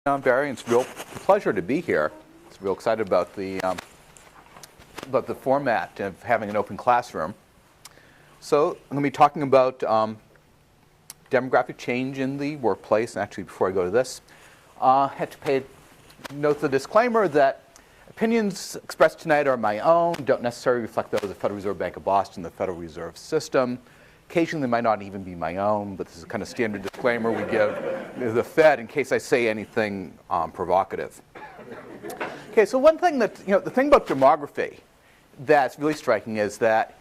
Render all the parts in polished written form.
I'm Barry. It's a real pleasure to be here. It's real excited about the format of having an open classroom. So I'm going to be talking about demographic change in the workplace. And actually, before I go to this, I had to note the disclaimer that opinions expressed tonight are my own, don't necessarily reflect those of the Federal Reserve Bank of Boston, the Federal Reserve System. Occasionally, they might not even be my own, but this is a kind of standard disclaimer we give the Fed in case I say anything provocative. Okay, so one thing that, the thing about demography that's really striking is that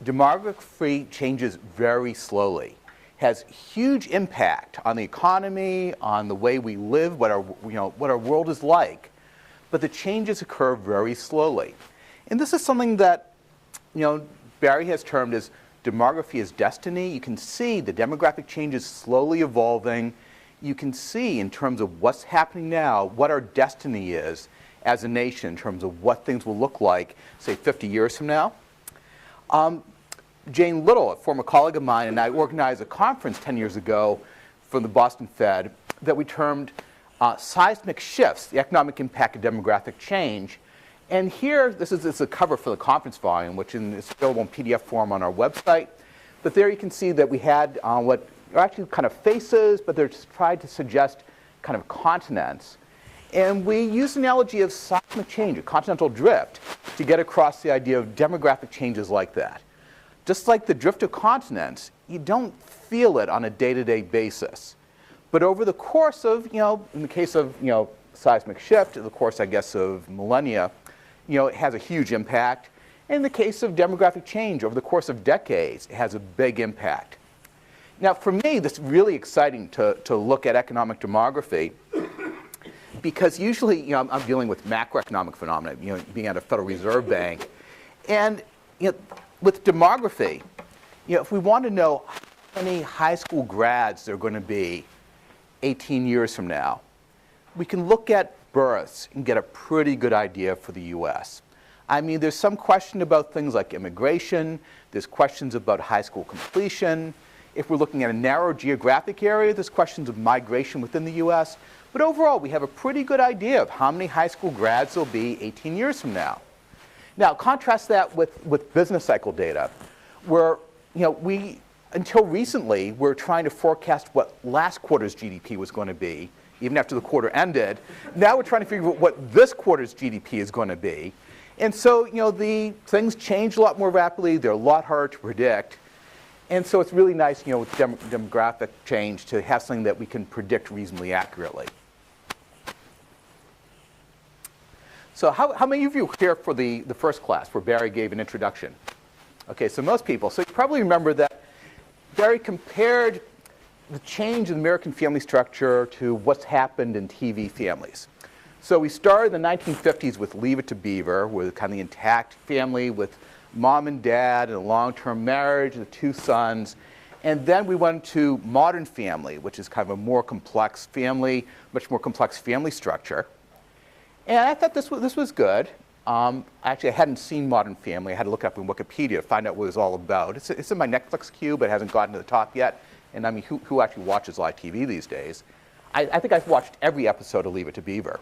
demography changes very slowly, has huge impact on the economy, on the way we live, what our world is like, but the changes occur very slowly. And this is something that, Barry has termed as demography is destiny. You can see the demographic change is slowly evolving. You can see in terms of what's happening now, what our destiny is as a nation in terms of what things will look like, say, 50 years from now. Jane Little, a former colleague of mine, and I organized a conference 10 years ago for the Boston Fed that we termed Seismic Shifts, the economic impact of demographic change. And here, this is a cover for the conference volume, which is available in PDF form on our website. But there you can see that we had what are actually kind of faces, but they're just tried to suggest kind of continents. And we use the analogy of seismic change, a continental drift, to get across the idea of demographic changes like that. Just like the drift of continents, you don't feel it on a day-to-day basis. But over the course of, in the case of, seismic shift, in the course, I guess, of millennia, it has a huge impact. In the case of demographic change, over the course of decades, it has a big impact. Now, for me, this is really exciting to look at economic demography because usually, I'm dealing with macroeconomic phenomena, being at a Federal Reserve Bank. And, with demography, if we want to know how many high school grads there are going to be 18 years from now, we can look at births and get a pretty good idea for the U.S. I mean, there's some question about things like immigration. There's questions about high school completion. If we're looking at a narrow geographic area, there's questions of migration within the U.S. But overall, we have a pretty good idea of how many high school grads there'll be 18 years from now. Now, contrast that with business cycle data, where until recently, we're trying to forecast what last quarter's GDP was going to be, even after the quarter ended. Now we're trying to figure out what this quarter's GDP is going to be. And so, the things change a lot more rapidly. They're a lot harder to predict. And so it's really nice, with demographic change to have something that we can predict reasonably accurately. So how many of you were here for the first class where Barry gave an introduction? Okay, so most people. So you probably remember that Barry compared the change in American family structure to what's happened in TV families. So we started in the 1950s with Leave It to Beaver, with kind of the intact family with mom and dad and a long-term marriage, the two sons. And then we went to Modern Family, which is kind of a more complex family, much more complex family structure. And I thought this was good. Actually, I hadn't seen Modern Family. I had to look it up in Wikipedia to find out what it was all about. It's in my Netflix queue, but it hasn't gotten to the top yet. And I mean, who actually watches live TV these days? I think I've watched every episode of Leave It to Beaver.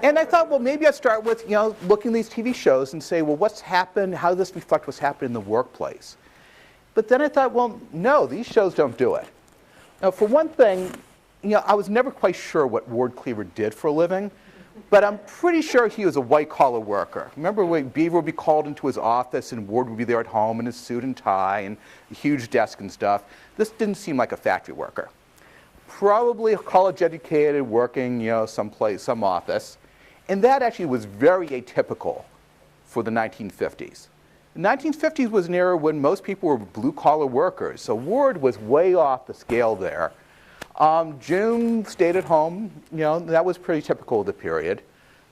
And I thought, well, maybe I'd start with, looking at these TV shows and say, well, what's happened? How does this reflect what's happened in the workplace? But then I thought, well, no, these shows don't do it. Now, for one thing, I was never quite sure what Ward Cleaver did for a living, but I'm pretty sure he was a white-collar worker. Remember when Beaver would be called into his office and Ward would be there at home in his suit and tie and a huge desk and stuff? This didn't seem like a factory worker. Probably college-educated, working, someplace, some office. And that actually was very atypical for the 1950s. The 1950s was an era when most people were blue-collar workers. So Ward was way off the scale there. June stayed at home. That was pretty typical of the period.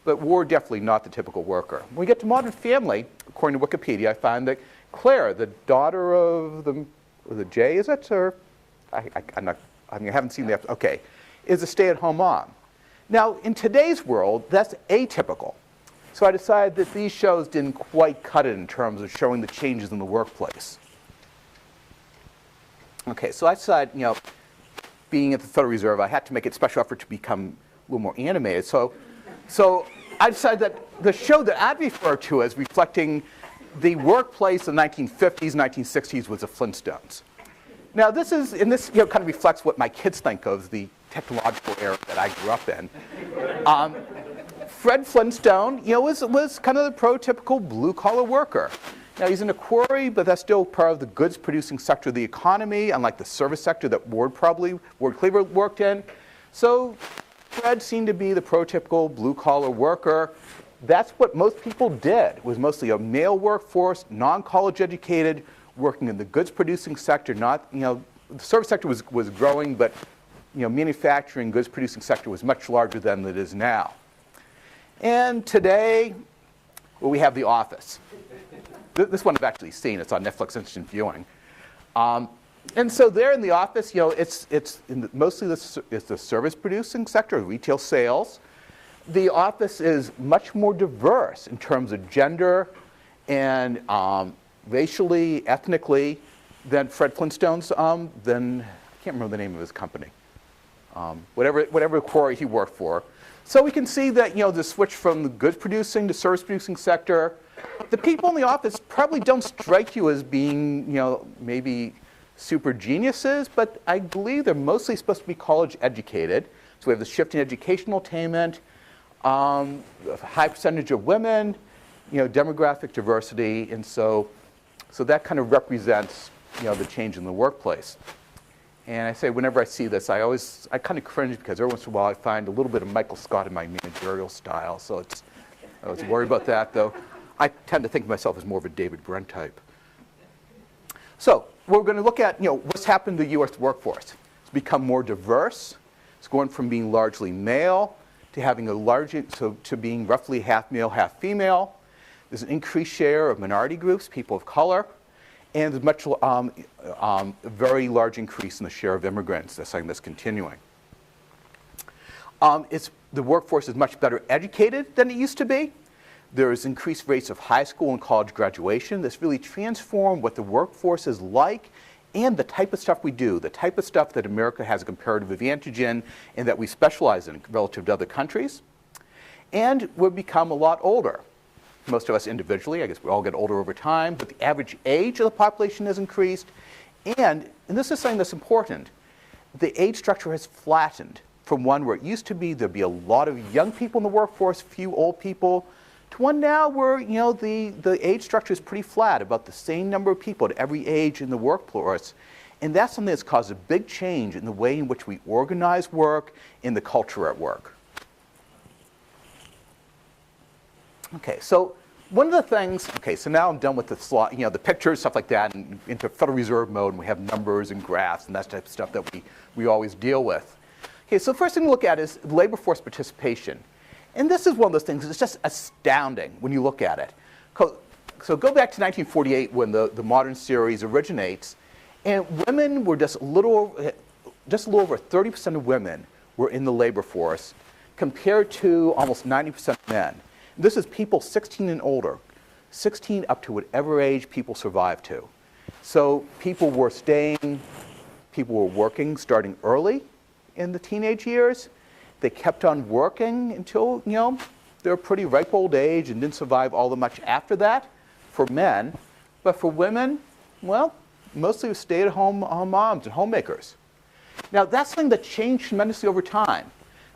But Ward definitely not the typical worker. When we get to Modern Family, according to Wikipedia, I find that Claire, the daughter of the Jay, is it? Or I haven't seen the episode. Okay, is a stay-at-home mom. Now, in today's world, that's atypical. So I decided that these shows didn't quite cut it in terms of showing the changes in the workplace. Okay, so I decided, being at the Federal Reserve, I had to make a special effort to become little more animated. So I decided that the show that I'd refer to as reflecting the workplace in the 1950s, 1960s was the Flintstones. Now this kind of reflects what my kids think of the technological era that I grew up in. Fred Flintstone, was kind of the prototypical blue-collar worker. Now he's in a quarry, but that's still part of the goods-producing sector of the economy, unlike the service sector that Ward Cleaver worked in. So Fred seemed to be the prototypical blue-collar worker. That's what most people did. It was mostly a male workforce, non-college educated, working in the goods-producing sector. The service sector was growing, but manufacturing, goods-producing sector was much larger than it is now. And today, we have The Office. This one I've actually seen. It's on Netflix Instant Viewing. And so there in The Office, mostly it's the service-producing sector, retail sales. The Office is much more diverse in terms of gender and racially, ethnically than Fred Flintstone's. I can't remember the name of his company. Whatever quarry he worked for. So we can see that the switch from the goods-producing to service-producing sector. The people in The Office probably don't strike you as being maybe super geniuses, but I believe they're mostly supposed to be college educated. So we have the shift in educational attainment, a high percentage of women, demographic diversity, and so that kind of represents the change in the workplace. And I say whenever I see this, I kind of cringe because every once in a while I find a little bit of Michael Scott in my managerial style. So I was worried about that, though. I tend to think of myself as more of a David Brent type. So we're going to look at what's happened to the U.S. workforce. It's become more diverse. It's going from being largely male to having to being roughly half male, half female. There's an increased share of minority groups, people of color, and there's a very large increase in the share of immigrants. That's something that's continuing. The workforce is much better educated than it used to be. There's increased rates of high school and college graduation. This really transformed what the workforce is like and the type of stuff we do, the type of stuff that America has a comparative advantage in and that we specialize in relative to other countries. And we've become a lot older. Most of us individually, I guess we all get older over time, but the average age of the population has increased. And this is something that's important, the age structure has flattened from one where it used to be there'd be a lot of young people in the workforce, few old people, to one now where the age structure is pretty flat, about the same number of people at every age in the workforce. And that's something that's caused a big change in the way in which we organize work and the culture at work. Okay, so one of the things, so now I'm done with the slide, the pictures, stuff like that, and into Federal Reserve mode, and we have numbers and graphs and that type of stuff that we always deal with. Okay, so the first thing to look at is labor force participation. And this is one of those things that's just astounding when you look at it. So go back to 1948 when the modern series originates, and women were just a little over 30% of women were in the labor force compared to almost 90% of men. This is people 16 and older, 16 up to whatever age people survive to. So people were working starting early in the teenage years. They kept on working until, they were pretty ripe old age and didn't survive all that much after that for men. But for women, well, mostly stay-at-home moms and homemakers. Now, that's something that changed tremendously over time.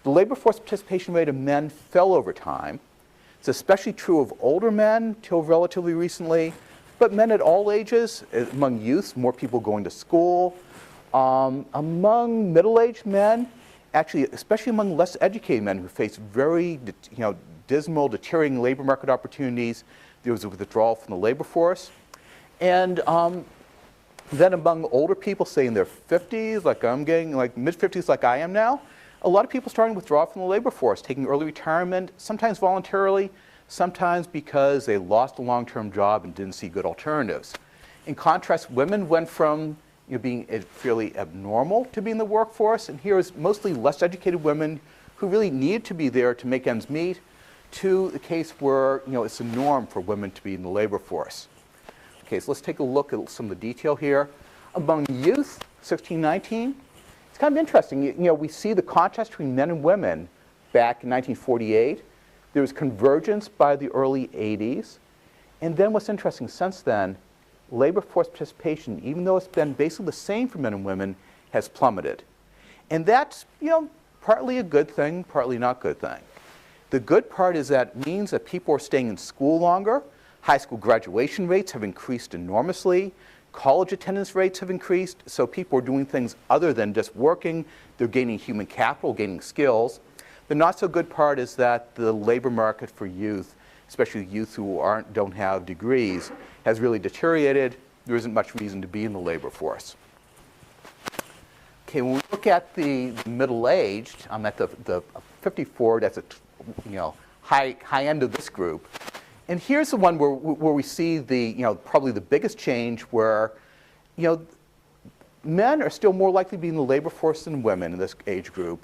The labor force participation rate of men fell over time. It's especially true of older men till relatively recently, but men at all ages, among youths, more people going to school. Among middle-aged men, actually, especially among less educated men who face very dismal, deteriorating labor market opportunities, there was a withdrawal from the labor force. And then among older people, say in their 50s, like I'm getting, like mid-50s like I am now, a lot of people starting to withdraw from the labor force, taking early retirement, sometimes voluntarily, sometimes because they lost a long-term job and didn't see good alternatives. In contrast, women went from being fairly abnormal to be in the workforce, and here is mostly less educated women who really need to be there to make ends meet, to the case where it's a norm for women to be in the labor force. Okay, so let's take a look at some of the detail here. Among youth, 16, 19, it's kind of interesting. We see the contrast between men and women back in 1948. There was convergence by the early 80s. And then what's interesting, since then, labor force participation, even though it's been basically the same for men and women, has plummeted. And that's, partly a good thing, partly not good thing. The good part is that it means that people are staying in school longer. High school graduation rates have increased enormously. College attendance rates have increased. So people are doing things other than just working. They're gaining human capital, gaining skills. The not so good part is that the labor market for youth, especially youth who don't have degrees, has really deteriorated. There isn't much reason to be in the labor force. Okay, when we look at the middle-aged, I'm at the 54, that's a high end of this group. And here's the one where we see probably the biggest change, where men are still more likely to be in the labor force than women in this age group,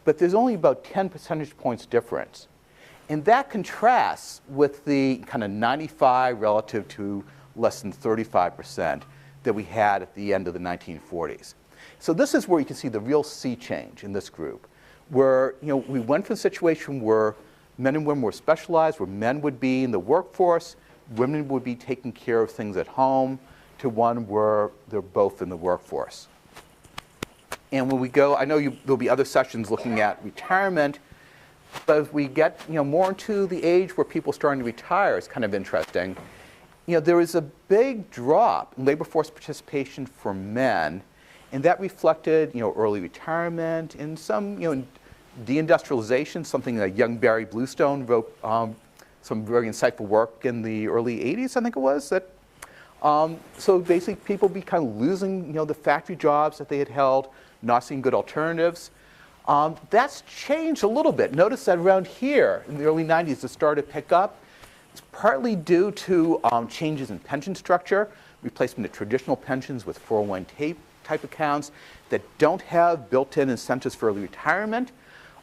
but there's only about 10 percentage points difference. And that contrasts with the kind of 95 relative to less than 35% that we had at the end of the 1940s. So this is where you can see the real sea change in this group, where we went from a situation where men and women were specialized, where men would be in the workforce, women would be taking care of things at home, to one where they're both in the workforce. And when we go, I know there'll be other sessions looking at retirement, but as we get more into the age where people are starting to retire, it's kind of interesting. There is a big drop in labor force participation for men, and that reflected early retirement and some deindustrialization, something that young Barry Bluestone wrote some very insightful work in the early 80s, I think it was. So basically people be kind of losing the factory jobs that they had held, not seeing good alternatives. That's changed a little bit. Notice that around here in the early 90s it started to pick up. It's partly due to changes in pension structure, replacement of traditional pensions with 401 type accounts that don't have built-in incentives for early retirement,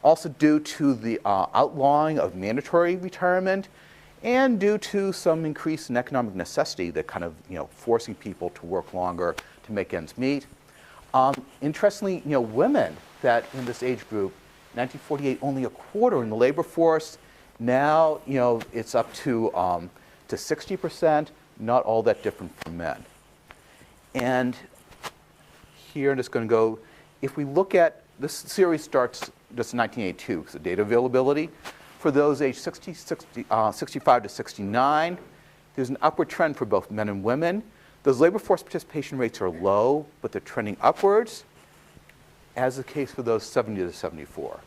also due to the outlawing of mandatory retirement, and due to some increase in economic necessity that kind of forcing people to work longer to make ends meet. Interestingly, women that in this age group, 1948, only a quarter in the labor force. Now, it's up to 60%, not all that different from men. And here, I'm just going to go, if we look at, this series starts just in 1982, so data availability. For those aged 65 to 69, there's an upward trend for both men and women. Those labor force participation rates are low, but they're trending upwards, as the case for those 70 to 74.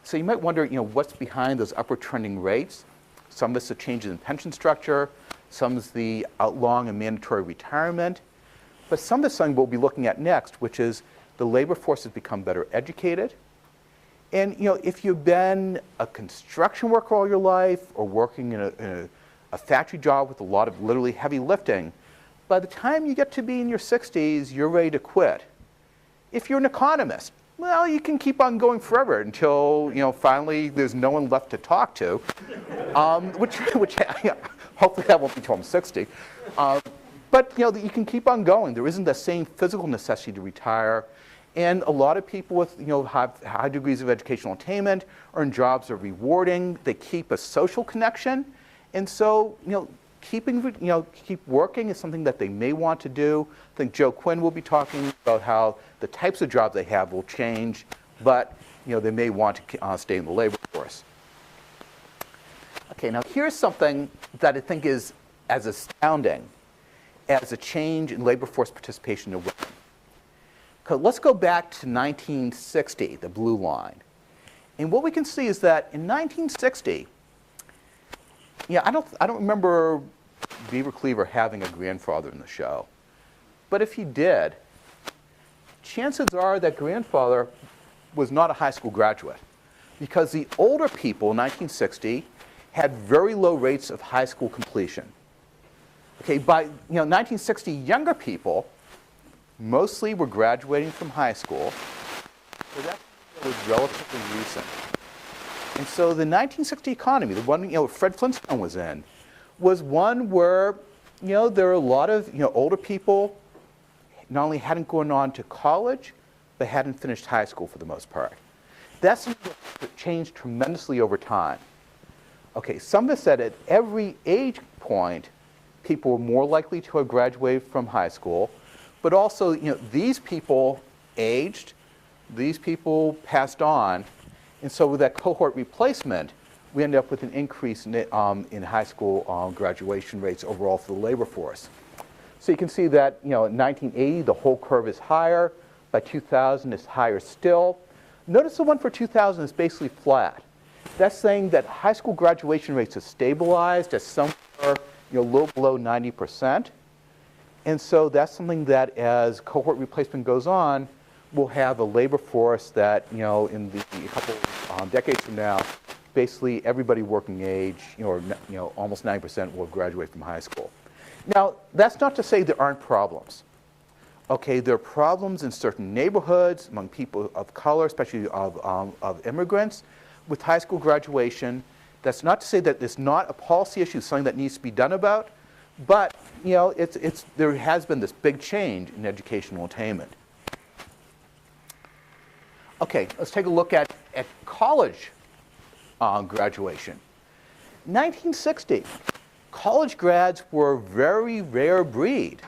So you might wonder, what's behind those upward trending rates? Some of it's the changes in pension structure, some is the outlawing of mandatory retirement, but some of it's something we'll be looking at next, which is the labor force has become better educated. And if you've been a construction worker all your life, or working in a factory job with a lot of literally heavy lifting, by the time you get to be in your 60s, you're ready to quit. If you're an economist, well, you can keep on going forever until finally there's no one left to talk to, which hopefully that won't be until I'm 60. But you can keep on going. There isn't the same physical necessity to retire, and a lot of people with have high degrees of educational attainment or in jobs that are rewarding. They keep a social connection, and so keep working is something that they may want to do. I think Joe Quinn will be talking about how the types of jobs they have will change, but they may want to stay in the labor force. Okay, now here's something that I think is as astounding as a change in labor force participation of women. Let's go back to 1960, the blue line. And what we can see is that in 1960, I don't remember Beaver Cleaver having a grandfather in the show. But if he did, chances are that grandfather was not a high school graduate, because the older people in 1960 had very low rates of high school completion. Okay, by 1960, younger people mostly were graduating from high school, so that was relatively recent. And so the 1960 economy, the one Fred Flintstone was in, was one where there were a lot of older people not only hadn't gone on to college, but hadn't finished high school for the most part. That's changed tremendously over time. Okay, some have said at every age point, people were more likely to have graduated from high school, but also, these people aged, these people passed on, and so with that cohort replacement, we end up with an increase in high school graduation rates overall for the labor force. So you can see that, in 1980, the whole curve is higher. By 2000, it's higher still. Notice the one for 2000 is basically flat. That's saying that high school graduation rates have stabilized at somewhere, low below 90%. And so that's something that as cohort replacement goes on, we'll have a labor force that, in a couple decades from now, basically everybody working age, almost 90% will graduate from high school. Now, that's not to say there aren't problems. Okay, there are problems in certain neighborhoods among people of color, especially of immigrants, with high school graduation. That's not to say that it's not a policy issue, something that needs to be done about, but there has been this big change in educational attainment. Okay, let's take a look at college graduation. 1960, college grads were a very rare breed.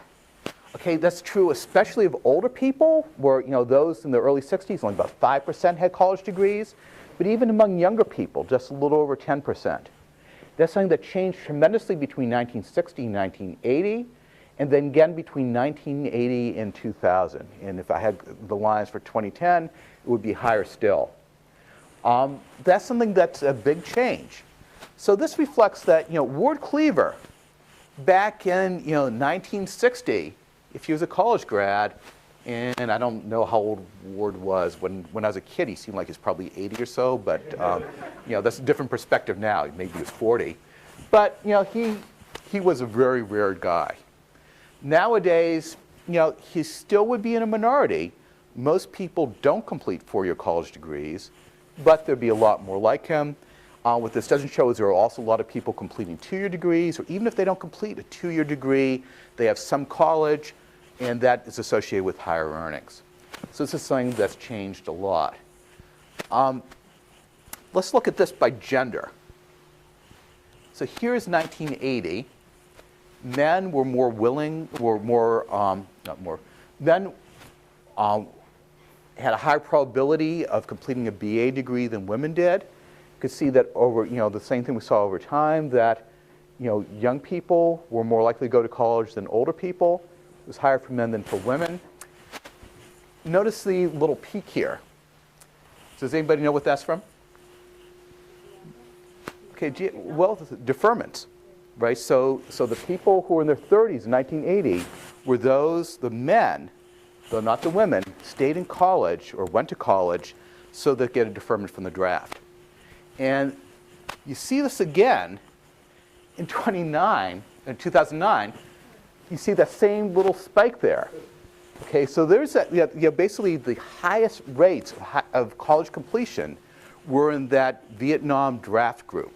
Okay, that's true especially of older people, where those in the early 60s, only about 5% had college degrees, but even among younger people, just a little over 10%. That's something that changed tremendously between 1960 and 1980, and then again between 1980 and 2000. And if I had the lines for 2010, it would be higher still. That's something that's a big change. So this reflects that, Ward Cleaver, back in 1960, if he was a college grad, and I don't know how old Ward was. When I was a kid, he seemed like he was probably 80 or so, but that's a different perspective now. Maybe he was 40. But he was a very rare guy. Nowadays, he still would be in a minority. Most people don't complete four-year college degrees, but there'd be a lot more like him. What this doesn't show is there are also a lot of people completing two-year degrees, or even if they don't complete a two-year degree, they have some college, and that is associated with higher earnings. So this is something that's changed a lot. Let's look at this by gender. So here's 1980. Men were more willing, men had a higher probability of completing a BA degree than women did. You could see that over, the same thing we saw over time, that, young people were more likely to go to college than older people. It was higher for men than for women. Notice the little peak here. Does anybody know what that's from? Okay, well, deferments, right? So the people who were in their 30s in 1980 were the men, though not the women, stayed in college or went to college so they get a deferment from the draft. And you see this again in 2009. You see that same little spike there. Okay, so there's that, basically the highest rates of college completion were in that Vietnam draft group,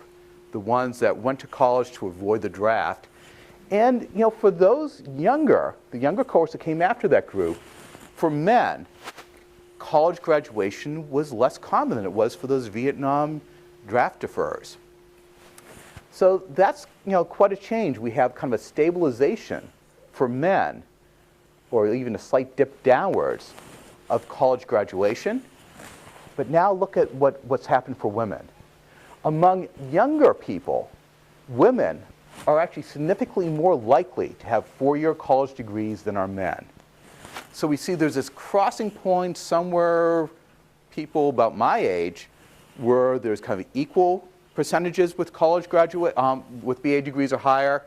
the ones that went to college to avoid the draft. And, for those the younger cohorts that came after that group, for men, college graduation was less common than it was for those Vietnam draft deferrers. So that's, quite a change. We have kind of a stabilization for men, or even a slight dip downwards of college graduation. But now look at what's happened for women. Among younger people, women are actually significantly more likely to have four-year college degrees than are men. So we see there's this crossing point somewhere, people about my age, where there's kind of equal percentages with college graduate, with BA degrees are higher.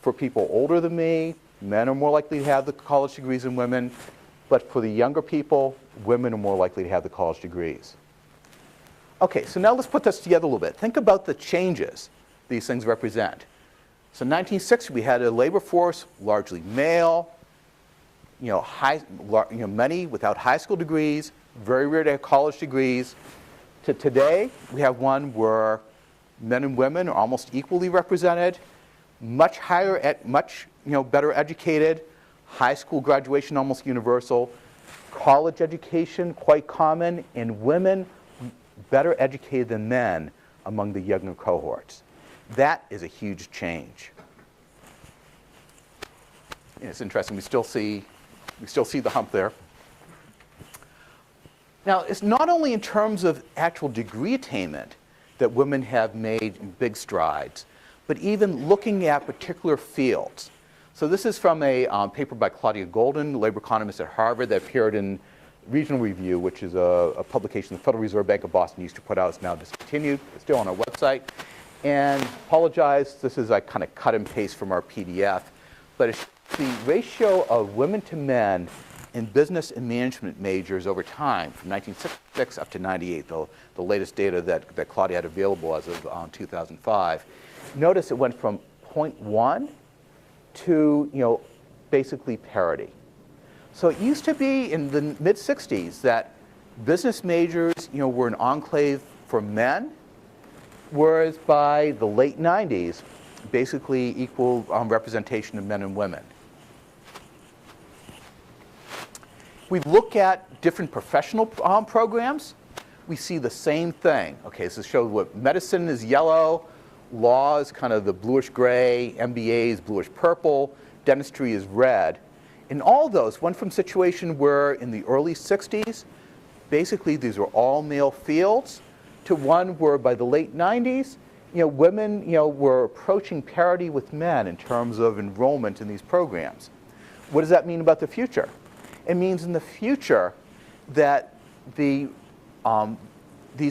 For people older than me, men are more likely to have the college degrees than women. But for the younger people, women are more likely to have the college degrees. Okay, so now let's put this together a little bit. Think about the changes these things represent. So in 1960, we had a labor force largely male, many without high school degrees, very rare to have college degrees. To today, we have one where men and women are almost equally represented, much higher, much better educated, high school graduation almost universal, college education quite common, and women better educated than men among the younger cohorts. That is a huge change. It's interesting. We still see the hump there. Now, it's not only in terms of actual degree attainment that women have made big strides, but even looking at particular fields. So this is from a paper by Claudia Golden, labor economist at Harvard, that appeared in Regional Review, which is a publication the Federal Reserve Bank of Boston used to put out. It's now discontinued. It's still on our website. And apologize, this is I kind of cut and paste from our PDF, but it's the ratio of women to men in business and management majors over time from 1966 up to 98, the latest data that Claudia had available as of 2005. Notice it went from 0.1 to basically parity. So it used to be in the mid-60s that business majors were an enclave for men, whereas by the late 90s, basically equal representation of men and women. We look at different professional programs, we see the same thing. Okay, so this shows what medicine is yellow, law is kind of the bluish gray, MBA is bluish purple, dentistry is red. In all those, went from a situation where in the early 60s, basically these were all male fields, to one where by the late 90s, women were approaching parity with men in terms of enrollment in these programs. What does that mean about the future? It means in the future that these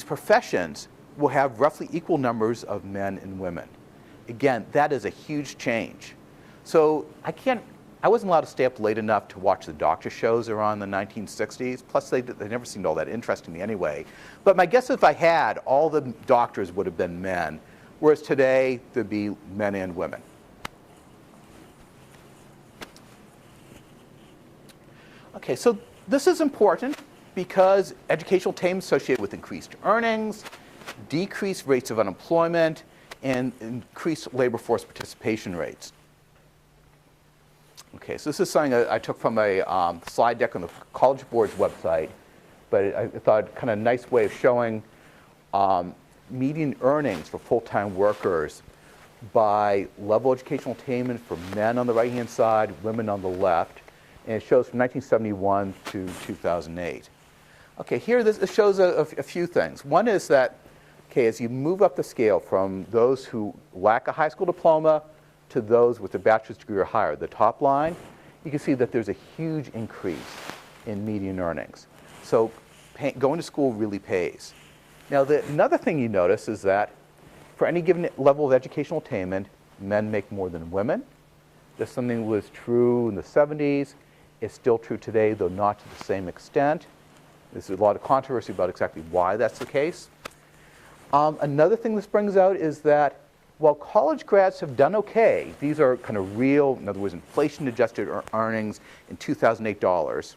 professions will have roughly equal numbers of men and women. Again, that is a huge change. So I wasn't allowed to stay up late enough to watch the doctor shows around the 1960s. Plus, they never seemed all that interesting to me anyway. But my guess is if I had, all the doctors would have been men, whereas today, there'd be men and women. Okay, so this is important because educational attainment is associated with increased earnings, decreased rates of unemployment, and increased labor force participation rates. Okay, so this is something I took from a slide deck on the College Board's website, but I thought kind of a nice way of showing median earnings for full-time workers by level of educational attainment for men on the right-hand side, women on the left, and it shows from 1971 to 2008. Okay, here this shows a few things. One is that, okay, as you move up the scale from those who lack a high school diploma to those with a bachelor's degree or higher, the top line, you can see that there's a huge increase in median earnings. So going to school really pays. Now, another thing you notice is that for any given level of educational attainment, men make more than women. This something was true in the 70s. It's still true today, though not to the same extent. There's a lot of controversy about exactly why that's the case. Another thing this brings out is that while college grads have done okay, these are kind of real, in other words, inflation-adjusted earnings in 2008 dollars.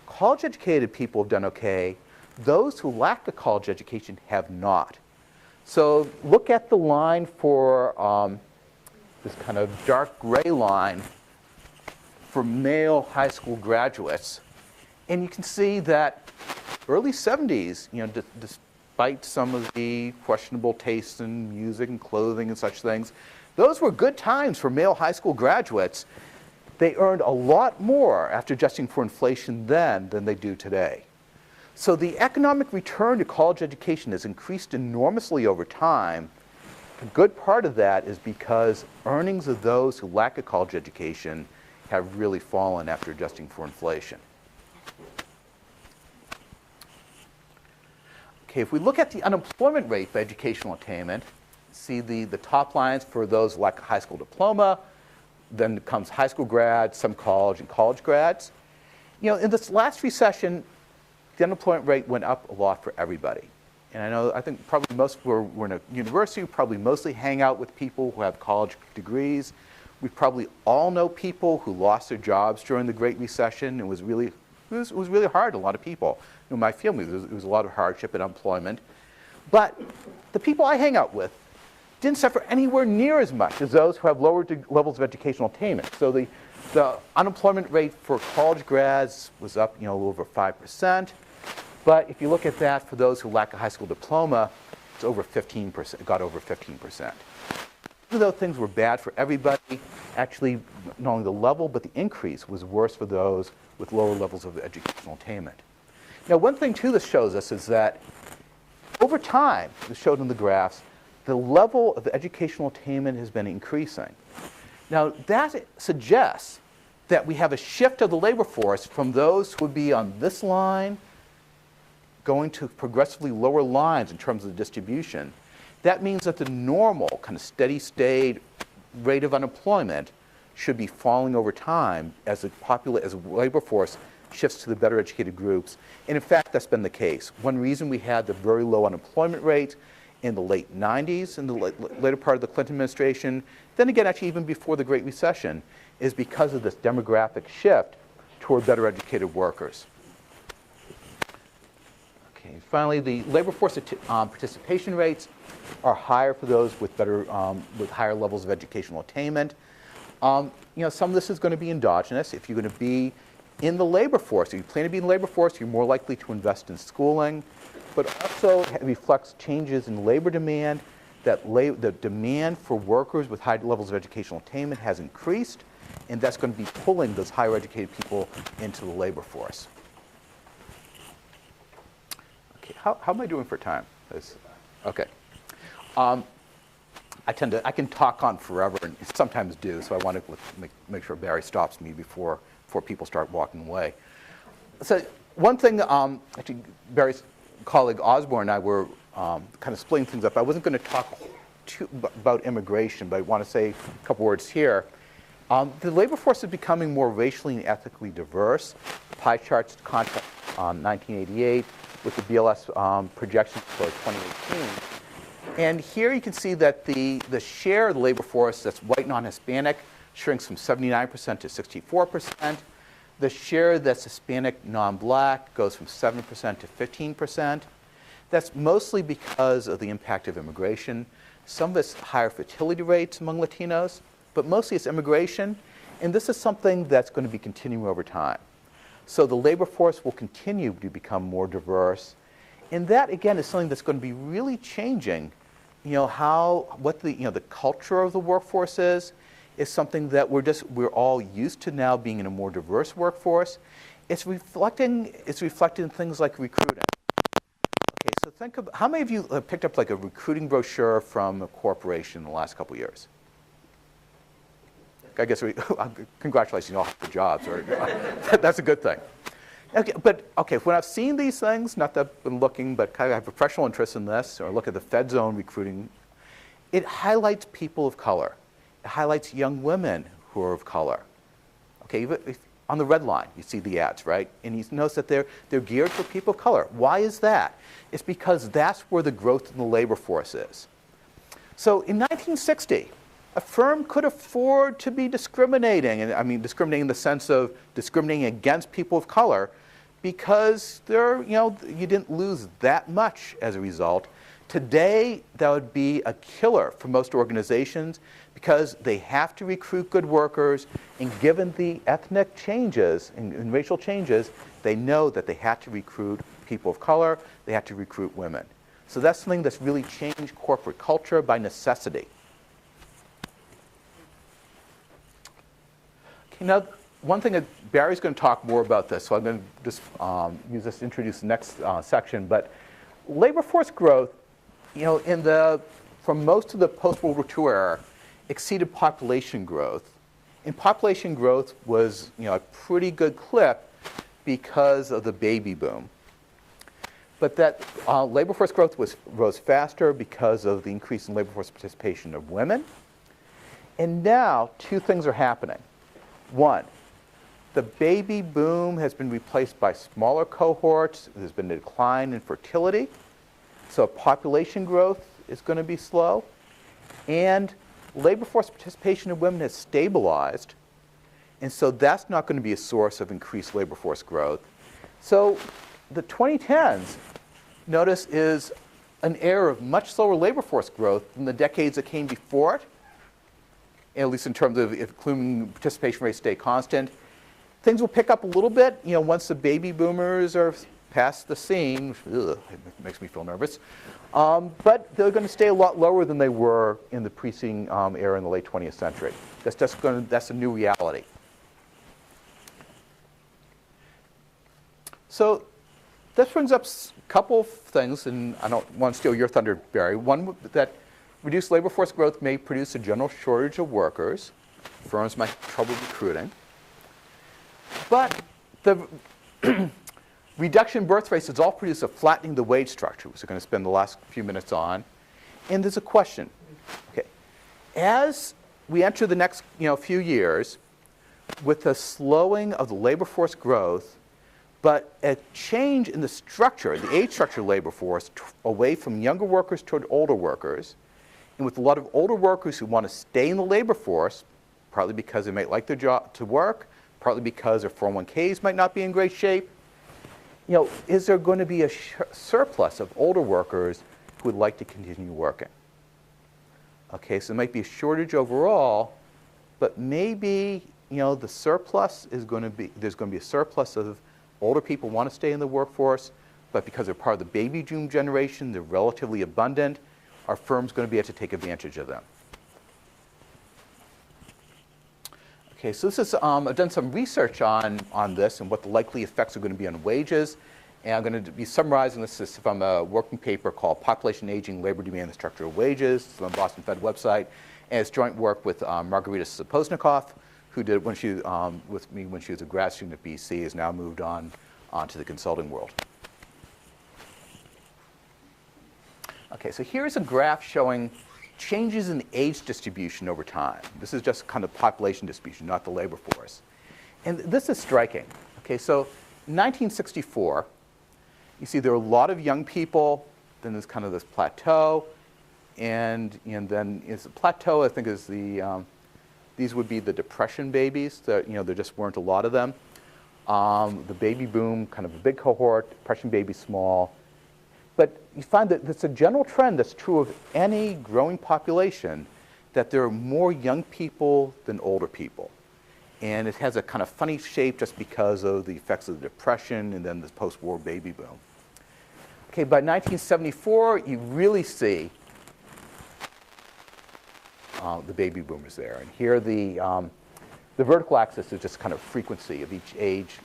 College-educated people have done okay. Those who lack a college education have not. So look at the line for this kind of dark gray line for male high school graduates. And you can see that early 70s, despite some of the questionable tastes in music and clothing and such things, those were good times for male high school graduates. They earned a lot more after adjusting for inflation then than they do today. So the economic return to college education has increased enormously over time. A good part of that is because earnings of those who lack a college education have really fallen after adjusting for inflation. Okay, if we look at the unemployment rate for educational attainment, see the top lines for those who lack a high school diploma, then comes high school grads, some college, and college grads. In this last recession, the unemployment rate went up a lot for everybody. And I think probably most we're in a university, we probably mostly hang out with people who have college degrees. We probably all know people who lost their jobs during the Great Recession. It was really hard on a lot of people. In my family, there was a lot of hardship and unemployment. But the people I hang out with didn't suffer anywhere near as much as those who have lower levels of educational attainment. So the unemployment rate for college grads was up, a little over 5%. But if you look at that for those who lack a high school diploma, it's over 15%, it got over 15%. Even though things were bad for everybody, actually not only the level, but the increase was worse for those with lower levels of educational attainment. Now, one thing too this shows us is that over time, as showed in the graphs, the level of educational attainment has been increasing. Now, that suggests that we have a shift of the labor force from those who would be on this line going to progressively lower lines in terms of the distribution. That means that the normal kind of steady state rate of unemployment should be falling over time as the labor force shifts to the better educated groups. And in fact, that's been the case. One reason we had the very low unemployment rate in the late 90s, in the later part of the Clinton administration, then again, actually even before the Great Recession, is because of this demographic shift toward better educated workers. Okay, finally, the labor force participation rates are higher for those with with higher levels of educational attainment. Some of this is going to be endogenous. If you're going to be in the labor force, if you plan to be in the labor force, you're more likely to invest in schooling, but also it reflects changes in labor demand, that the demand for workers with high levels of educational attainment has increased, and that's going to be pulling those higher educated people into the labor force. Okay, how am I doing for time? Okay. I can talk on forever, and sometimes do, so I want to make sure Barry stops me before people start walking away. So one thing, actually Barry's colleague Osborne and I were kind of splitting things up. I wasn't going to talk about immigration, but I want to say a couple words here. The labor force is becoming more racially and ethnically diverse. The pie charts contrast 1988 with the BLS projections for 2018. And here you can see that the share of the labor force that's white non-Hispanic shrinks from 79% to 64%. The share that's Hispanic non-black goes from 7% to 15%. That's mostly because of the impact of immigration. Some of it's higher fertility rates among Latinos, but mostly it's immigration. And this is something that's going to be continuing over time. So the labor force will continue to become more diverse. And that, again, is something that's going to be really changing, what the culture of the workforce is something that we're all used to now being in a more diverse workforce. It's reflected in things like recruiting. Okay, so think about, how many of you have picked up like a recruiting brochure from a corporation in the last couple of years? I guess congratulations, you all have the jobs. Or, that's a good thing. Okay, when I've seen these things, not that I've been looking, but kind of have a professional interest in this, or look at the Fed zone recruiting, it highlights people of color. It highlights young women who are of color. Okay, if, on the red line, you see the ads, right? And you notice that they're geared for people of color. Why is that? It's because that's where the growth in the labor force is. So in 1960, a firm could afford to be discriminating, and I mean discriminating in the sense of discriminating against people of color, because you didn't lose that much as a result. Today, that would be a killer for most organizations because they have to recruit good workers, and given the ethnic changes and racial changes, they know that they have to recruit people of color, they have to recruit women. So that's something that's really changed corporate culture by necessity. Okay, now, one thing that Barry's going to talk more about this, so I'm going to just use this to introduce the next section, but labor force growth, from most of the post-World War II era, exceeded population growth. And population growth was, a pretty good clip because of the baby boom. But that labor force growth rose faster because of the increase in labor force participation of women. And now, two things are happening. One, the baby boom has been replaced by smaller cohorts. There's been a decline in fertility. So population growth is going to be slow. And labor force participation of women has stabilized. And so that's not going to be a source of increased labor force growth. So the 2010s, notice, is an era of much slower labor force growth than the decades that came before it, at least in terms of including participation rates stay constant. Things will pick up a little bit, once the baby boomers are past the scene. Ugh, it makes me feel nervous. But they're going to stay a lot lower than they were in the preceding era in the late 20th century. That's a new reality. So this brings up a couple of things, and I don't want to steal your thunder, Barry. One, that reduced labor force growth may produce a general shortage of workers. Firms might have trouble recruiting. But the reduction in birth rates has all produced a flattening the wage structure, which we're going to spend the last few minutes on. And there's a question. Okay. As we enter the next few years, with the slowing of the labor force growth, but a change in the structure, the age structure of labor force, away from younger workers toward older workers, and with a lot of older workers who want to stay in the labor force, partly because they might like their job to work, partly because their 401ks might not be in great shape, is there going to be a surplus of older workers who would like to continue working? Okay, so there might be a shortage overall, but maybe the surplus is going to be, there's going to be a surplus of older people want to stay in the workforce, but because they're part of the baby boom generation, they're relatively abundant, our firm's going to be able to take advantage of them. Okay, so this is, I've done some research on this and what the likely effects are going to be on wages. And I'm going to be summarizing this from a working paper called Population Aging, Labor Demand, and the Structure of Wages. It's on the Boston Fed website. And it's joint work with Margarita Saposnikoff, who did it when she, with me when she was a grad student at BC, has now moved on to the consulting world. Okay, so here's a graph showing changes in the age distribution over time. This is just kind of population distribution, not the labor force. And this is striking. Okay, so 1964, you see there are a lot of young people, then there's kind of this plateau, and then it's a plateau, I think, is the, these would be the Depression babies, that, there just weren't a lot of them. The baby boom, kind of a big cohort, Depression babies small. But you find that it's a general trend that's true of any growing population, that there are more young people than older people. And it has a kind of funny shape just because of the effects of the Depression and then the post-war baby boom. Okay, by 1974, you really see the baby boomers there. And here the vertical axis is just kind of frequency of each age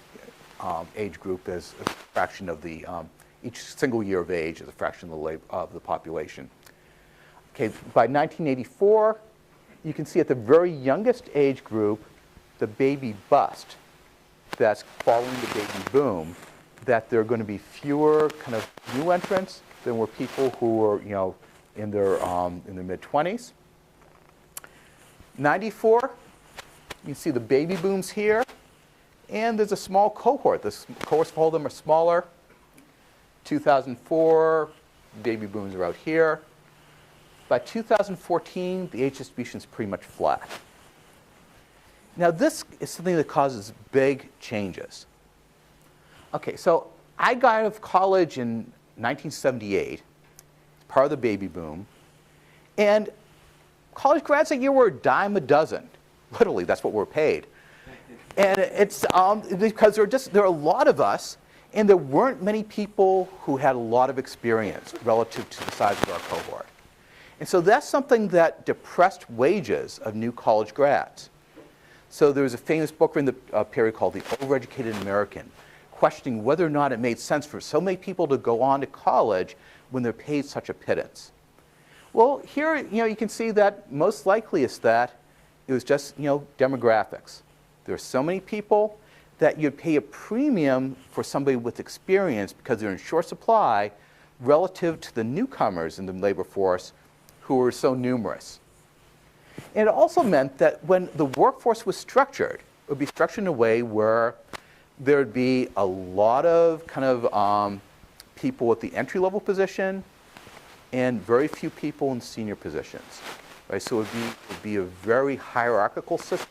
group as a fraction of the each single year of age is a fraction of the population. Okay, by 1984, you can see at the very youngest age group, the baby bust that's following the baby boom, that there are going to be fewer kind of new entrants than were people who were, in their mid-20s. 94, you can see the baby booms here, and there's a small cohort. The cohorts for all of them are smaller. 2004, baby booms are out here. By 2014, the age distribution is pretty much flat. Now, this is something that causes big changes. Okay, so I got out of college in 1978, part of the baby boom, and college grads that year were a dime a dozen. Literally, that's what we're paid. And it's because there are a lot of us, and there weren't many people who had a lot of experience relative to the size of our cohort. And so that's something that depressed wages of new college grads. So there was a famous book in the period called The Overeducated American, questioning whether or not it made sense for so many people to go on to college when they're paid such a pittance. Well, here you can see that most likely is that it was just demographics. There are so many people that you'd pay a premium for somebody with experience because they're in short supply relative to the newcomers in the labor force who were so numerous. And it also meant that when the workforce was structured, it would be structured in a way where there would be a lot of kind of people at the entry-level position and very few people in senior positions. Right? So it would be a very hierarchical system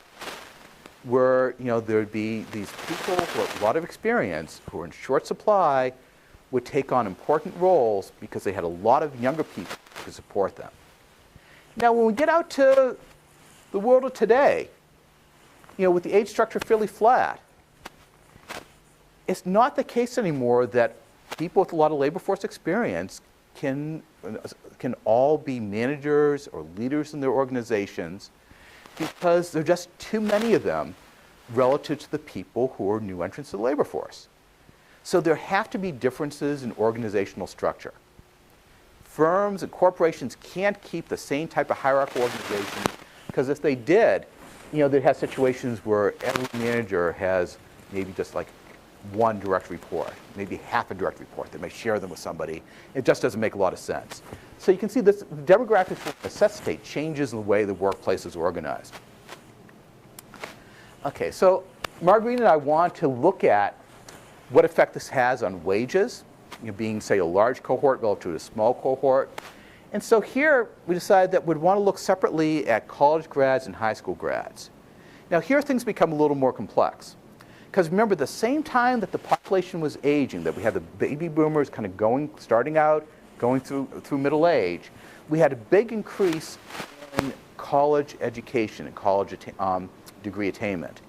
where there would be these people who had a lot of experience who were in short supply would take on important roles because they had a lot of younger people to support them. Now, when we get out to the world of today, with the age structure fairly flat, it's not the case anymore that people with a lot of labor force experience can all be managers or leaders in their organizations because there are just too many of them relative to the people who are new entrants to the labor force. So there have to be differences in organizational structure. Firms and corporations can't keep the same type of hierarchical organization because if they did, they'd have situations where every manager has maybe just like one direct report, maybe half a direct report. They may share them with somebody. It just doesn't make a lot of sense. So you can see this demographics will necessitate changes in the way the workplace is organized. Okay, so Marguerite and I want to look at what effect this has on wages, being, say, a large cohort relative to a small cohort. And so here we decided that we'd want to look separately at college grads and high school grads. Now here things become a little more complex. Because remember, the same time that the population was aging, that we had the baby boomers kind of starting out, going through middle age, we had a big increase in college education and college degree attainment.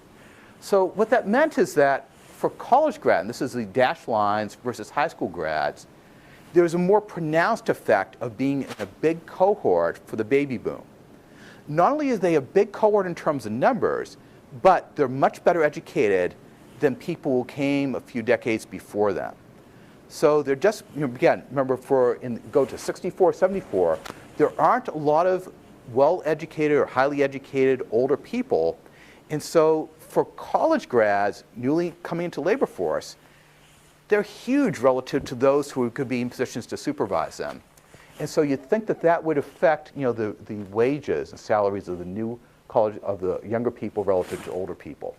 So what that meant is that for college grad, and this is the dashed lines versus high school grads, there's a more pronounced effect of being in a big cohort for the baby boom. Not only are they a big cohort in terms of numbers, but they're much better educated than people who came a few decades before them. So they're just, again, remember go to 64, 74, there aren't a lot of well-educated or highly educated older people. And so for college grads newly coming into labor force, they're huge relative to those who could be in positions to supervise them. And so you'd think that that would affect the wages and salaries of the the younger people relative to older people.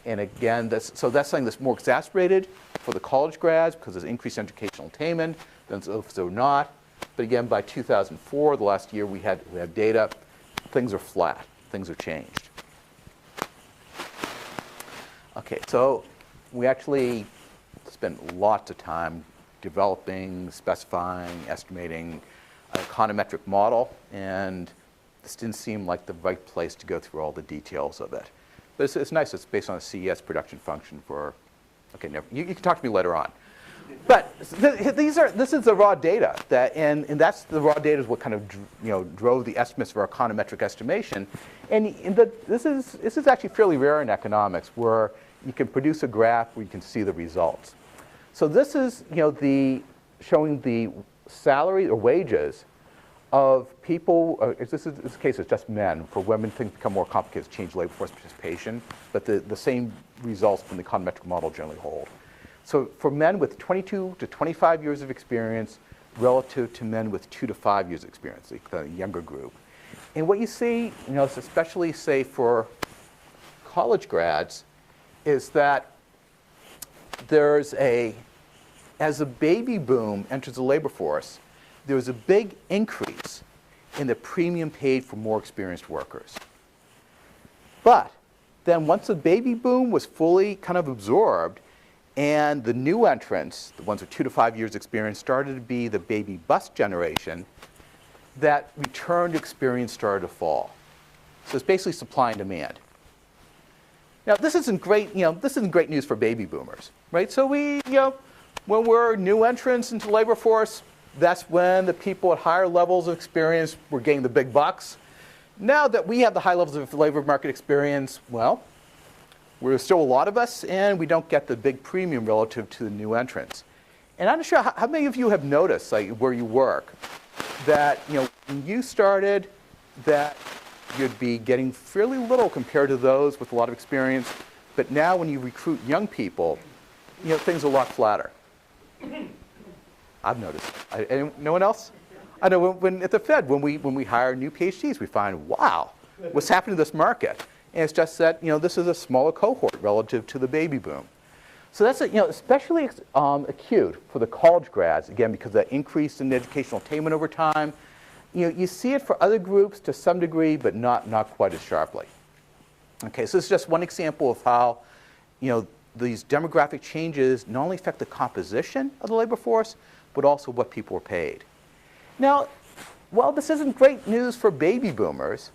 And again, that's something that's more exacerbated for the college grads because there's increased educational attainment than if they're not. But again, by 2004, the last year we have data, things are flat, things have changed. Okay, so we actually spent lots of time developing, specifying, estimating an econometric model, and this didn't seem like the right place to go through all the details of it. But it's nice. It's based on a CES production function for. Okay, you can talk to me later on. But this is the raw data and that's the raw data is what kind of drove the estimates for our econometric estimation. And this is actually fairly rare in economics where you can produce a graph where you can see the results. So this is showing the salary or wages of people. This case is just men. For women, things become more complicated to change labor force participation, but the same results from the econometric model generally hold. So for men with 22 to 25 years of experience relative to men with 2 to 5 years of experience, the younger group. And what you see, especially say for college grads, is that as the baby boom enters the labor force, there's a big increase in the premium paid for more experienced workers. But then once the baby boom was fully kind of absorbed and the new entrants, the ones with 2 to 5 years experience, started to be the baby bust generation, that return to experience started to fall. So it's basically supply and demand. Now this isn't great, this isn't great news for baby boomers, right? So when we're new entrants into the labor force, that's when the people at higher levels of experience were getting the big bucks. Now that we have the high levels of labor market experience, well, we're still a lot of us, and we don't get the big premium relative to the new entrants. And I'm not sure how many of you have noticed, like where you work, that when you started, that you'd be getting fairly little compared to those with a lot of experience. But now when you recruit young people, things are a lot flatter. I've noticed. No one else? I know when at the Fed, when we hire new PhDs, we find, wow, what's happening to this market? And it's just that this is a smaller cohort relative to the baby boom. So that's especially acute for the college grads, again, because of that increase in educational attainment over time. You see it for other groups to some degree, but not quite as sharply. Okay, so this is just one example of how these demographic changes not only affect the composition of the labor force, but also what people are paid. Now, while this isn't great news for baby boomers,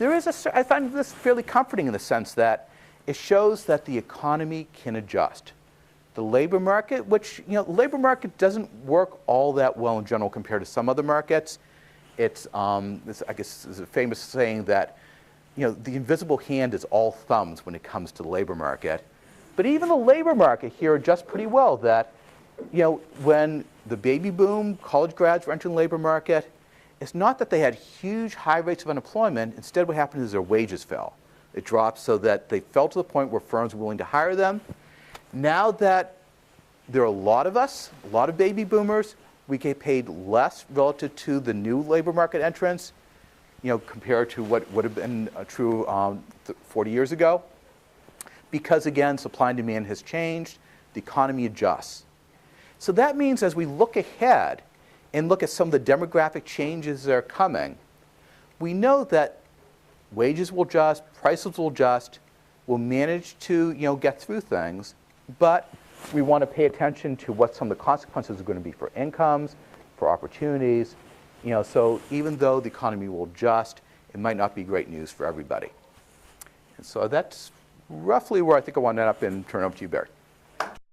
I find this fairly comforting in the sense that it shows that the economy can adjust. the labor market, which, the labor market doesn't work all that well in general compared to some other markets. It's, I guess, is a famous saying that, the invisible hand is all thumbs when it comes to the labor market. But even the labor market here adjusts pretty well that, when the baby boom, college grads were entering the labor market, it's not that they had huge high rates of unemployment. Instead, what happened is their wages fell. It dropped so that they fell to the point where firms were willing to hire them. Now that there are a lot of us, a lot of baby boomers, we get paid less relative to the new labor market entrants, compared to what would have been true 40 years ago. Because, again, supply and demand has changed, the economy adjusts. So that means as we look ahead and look at some of the demographic changes that are coming, we know that wages will adjust, prices will adjust, we'll manage to get through things, but we want to pay attention to what some of the consequences are going to be for incomes, for opportunities. So even though the economy will adjust, it might not be great news for everybody. And so that's roughly where I think I want to end up and turn it over to you, Barry.